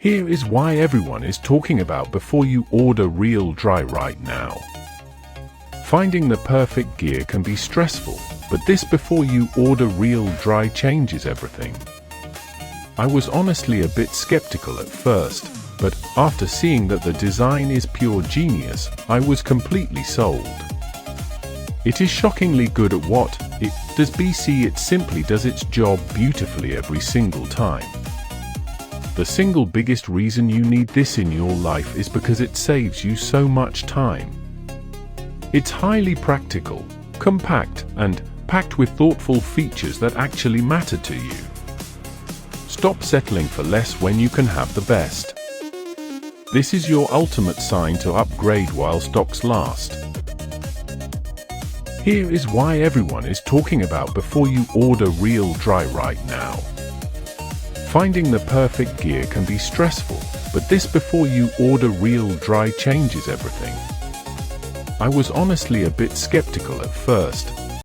Here is why everyone is talking about before you order real dry right now. Finding the perfect gear can be stressful, but this before you order real dry changes everything. I was honestly a bit skeptical at first, but after seeing that the design is pure genius, I was completely sold. It is shockingly good at what it does. BC it simply does its job beautifully every single time. The single biggest reason you need this in your life is because it saves you so much time. It's highly practical, compact, and packed with thoughtful features that actually matter to you. Stop settling for less when you can have the best. This is your ultimate sign to upgrade while stocks last. Here is why everyone is talking about before you order real dry right now. Finding the perfect gear can be stressful, but this before you order real dry changes everything. I was honestly a bit skeptical at first,